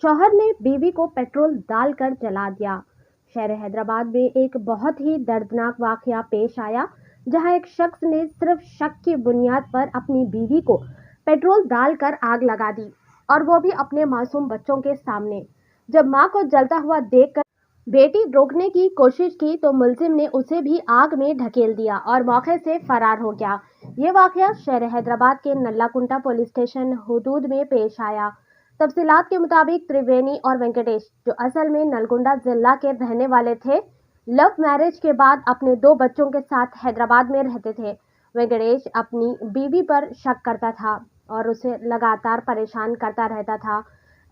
शौहर ने बीवी को पेट्रोल डालकर जला दिया। शहर हैदराबाद में एक बहुत ही दर्दनाक वाकया पेश आया, जहां एक शख्स ने सिर्फ शक की बुनियाद पर अपनी बीवी को पेट्रोल डालकर आग लगा दी, और वो भी अपने मासूम बच्चों के सामने। जब मां को जलता हुआ देखकर बेटी रोकने की कोशिश की तो मुलजिम ने उसे भी आग में ढकेल दिया और मौके से फरार हो गया। ये वाकया शहर हैदराबाद के नल्लाकुंटा पुलिस स्टेशन हुदूद में पेश आया। तफसीलात के मुताबिक त्रिवेणी और वेंकटेश, जो असल में नलगुंडा जिला के रहने वाले थे, लव मैरिज के बाद अपने 2 बच्चों के साथ हैदराबाद में रहते थे। वेंकटेश अपनी बीवी पर शक करता था और उसे लगातार परेशान करता रहता था।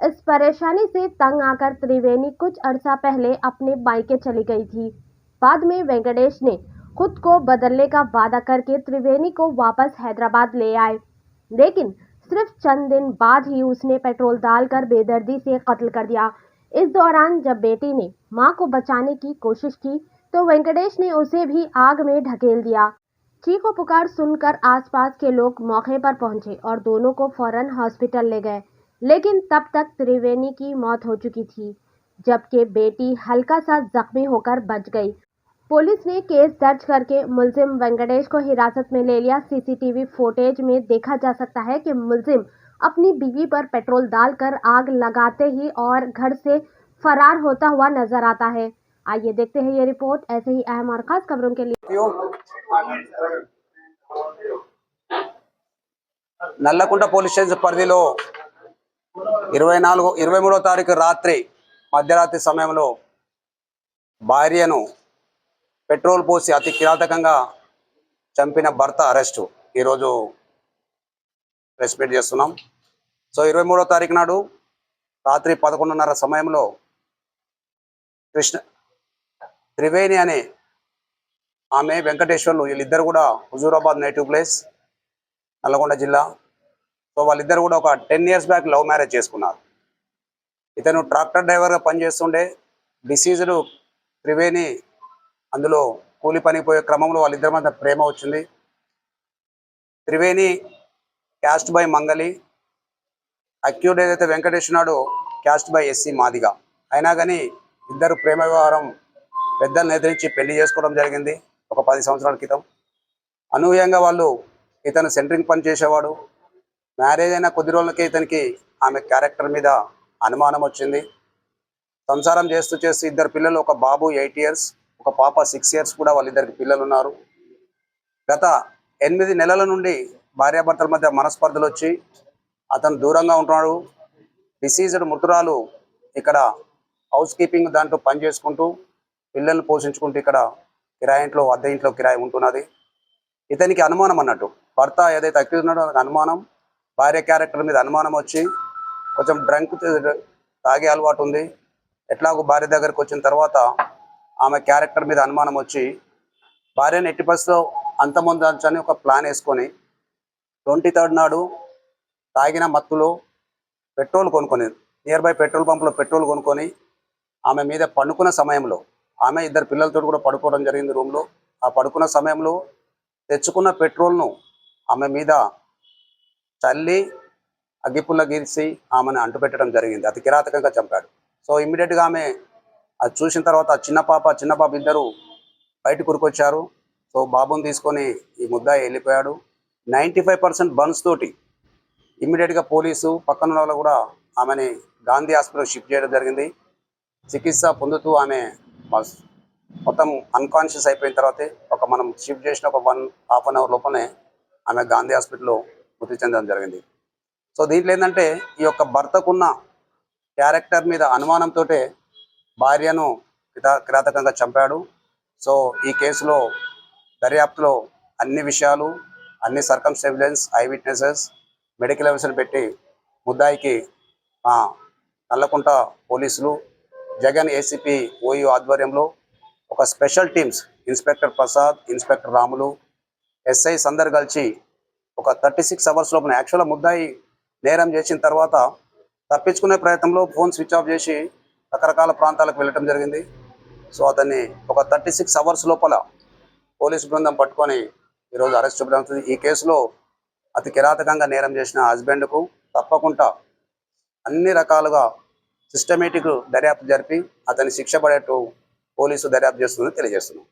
इस परेशानी से तंग आकर त्रिवेणी कुछ अरसा पहले अपने मायके चली गई थी। बाद में वेंकटेश ने खुद को बदलने का वादा करके त्रिवेणी को वापस हैदराबाद ले आए, लेकिन सिर्फ चंद दिन बाद ही उसने पेट्रोल डालकर बेदर्दी से कत्ल कर दिया। इस दौरान जब बेटी ने मां को बचाने की कोशिश की तो वेंकटेश ने उसे भी आग में ढकेल दिया। चीखों पुकार सुनकर आसपास के लोग मौके पर पहुंचे और दोनों को फौरन हॉस्पिटल ले गए, लेकिन तब तक त्रिवेणी की मौत हो चुकी थी, जबकि बेटी हल्का सा जख्मी होकर बच गई। पुलिस ने केस दर्ज करके मुलजिम वेंकटेश को हिरासत में ले लिया। सीसीटीवी फुटेज में देखा जा सकता है कि मुलजिम अपनी बीवी पर पेट्रोल डालकर आग लगाते ही और घर से फरार होता हुआ नजर आता है। आइए देखते हैं ये रिपोर्ट। ऐसे ही अहम और खास खबरों के लिए నల్లకుంట పోలీస్ స్టేషన్ పరిధిలో 23వ తారీఖు రాత్రి మధ్యరాత్రి సమయంలో భార్యను పెట్రోల్ పోసి అతి కిరాతకంగా చంపిన భర్త అరెస్టు ఈరోజు ప్రెస్ మీట్ చేస్తున్నాం. సో 23వ తారీఖు నాడు రాత్రి 11:30 సమయంలో త్రివేణి అనే ఆమె, వెంకటేశ్వర్లు, వీళ్ళిద్దరు కూడా హుజూరాబాద్ నేటివ్ ప్లేస్, నల్గొండ జిల్లా. సో వాళ్ళిద్దరు కూడా ఒక 10 years బ్యాక్ లవ్ మ్యారేజ్ చేసుకున్నారు. ఇతను ట్రాక్టర్ డ్రైవర్గా పనిచేస్తుండే. డిసీజ్డ్ త్రివేణి అందులో కూలి పనికి పోయే క్రమంలో వాళ్ళిద్దరి మధ్య ప్రేమ వచ్చింది. త్రివేణి క్యాస్ట్ బై మంగళి, అక్యూడ్ ఏదైతే వెంకటేశ్వరుడు క్యాస్ట్ బై ఎస్సీ మాదిగ. అయినా కానీ ఇద్దరు ప్రేమ వ్యవహారం పెద్దలను ఎదిరించి పెళ్లి చేసుకోవడం జరిగింది ఒక 10 సంవత్సరాల క్రితం. అనూహ్యంగా వాళ్ళు, ఇతను సెంట్రింగ్ పని చేసేవాడు. మ్యారేజ్ అయిన కొద్ది రోజులకే ఇతనికి ఆమె క్యారెక్టర్ మీద అనుమానం వచ్చింది. సంసారం చేస్తూ చేస్తూ ఇద్దరు పిల్లలు, ఒక బాబు 8 years, ఒక పాప 6 years కూడా వాళ్ళిద్దరికి పిల్లలు ఉన్నారు. గత 8 నెలల నుండి భార్యాభర్తల మధ్య మనస్పర్ధలు వచ్చి అతను దూరంగా ఉంటున్నాడు. డిసీజ్డ్ మృతురాలు ఇక్కడ హౌస్ కీపింగ్ దాంట్లో పని చేసుకుంటూ పిల్లల్ని పోషించుకుంటూ ఇక్కడ కిరాయి ఇంట్లో, అద్దె ఇంట్లో కిరాయి ఉంటున్నది. ఇతనికి అనుమానం అన్నట్టు, భర్త ఏదైతే అక్యూజ్ ఉన్నాడో అనుమానం, భార్య క్యారెక్టర్ మీద అనుమానం వచ్చి కొంచెం డ్రంక్ తాగే అలవాటు ఉంది. ఎట్లాగో భార్య దగ్గరికి వచ్చిన తర్వాత ఆమె క్యారెక్టర్ మీద అనుమానం వచ్చి భార్యను ఎట్టి పరిస్థితిలో అంతమొందించని ఒక ప్లాన్ వేసుకొని 23rd నాడు తాగిన మత్తులో పెట్రోల్ కొనుక్కొని, నియర్ బై పెట్రోల్ పంపులో పెట్రోల్ కొనుక్కొని ఆమె మీద పండుకున్న సమయంలో, ఆమె ఇద్దరు పిల్లలతో కూడా పడుకోవడం జరిగింది రూమ్లో. ఆ పడుకున్న సమయంలో తెచ్చుకున్న పెట్రోల్ను ఆమె మీద చల్లి అగ్గిపుల్ల గీసి ఆమెను అంటుపెట్టడం జరిగింది. అతి కిరాతకంగా చంపాడు. సో ఇమ్మీడియట్గా ఆమె అది చూసిన తర్వాత చిన్న పాప ఇద్దరు బయటకు ఉరికొచ్చారు. సో బాబుని తీసుకొని ఈ ముద్దాయి వెళ్ళిపోయాడు. 95% బర్న్స్ తోటి ఇమ్మీడియట్గా పోలీసు పక్కన వాళ్ళు కూడా ఆమెని గాంధీ హాస్పిటల్ షిఫ్ట్ చేయడం జరిగింది. చికిత్స పొందుతూ ఆమె మొత్తం అన్కాన్షియస్ అయిపోయిన తర్వాతే మనం షిఫ్ట్ చేసిన ఒక 1.5 hour లోపలనే ఆమె గాంధీ హాస్పిటల్లో మృతి చెందడం జరిగింది. సో దీంట్లో ఏంటంటే, ఈ యొక్క భర్తకున్న క్యారెక్టర్ మీద అనుమానంతో భార్యను కిరాతకంగా చంపాడు. సో ఈ కేసులో దర్యాప్తులో అన్ని విషయాలు, అన్ని circumstances, I witnesses, medical evidence పెట్టి ముద్దాయికి నల్లకుంట పోలీసులు, జగన్ ఏసీపీ ఓయూ ఆధ్వర్యంలో ఒక special teams, inspector Prasad, inspector Ramulu, SIs అందరు కలిసి ఒక 36 hours లోపల, యాక్చువల్గా ముద్దాయి నేరం చేసిన తర్వాత తప్పించుకునే ప్రయత్నంలో ఫోన్ స్విచ్ ఆఫ్ చేసి రకరకాల ప్రాంతాలకు వెళ్ళటం జరిగింది. సో అతన్ని ఒక 36 hours లోపల పోలీసు బృందం పట్టుకొని ఈరోజు అరెస్ట్ చేయడం. ఈ కేసులో అతి కిరాతకంగా నేరం చేసిన హస్బెండ్కు తప్పకుండా అన్ని రకాలుగా సిస్టమేటిక్ దర్యాప్తు జరిపి అతని శిక్ష పడేట్టు పోలీసు దర్యాప్తు చేస్తుందని తెలియజేస్తున్నాం.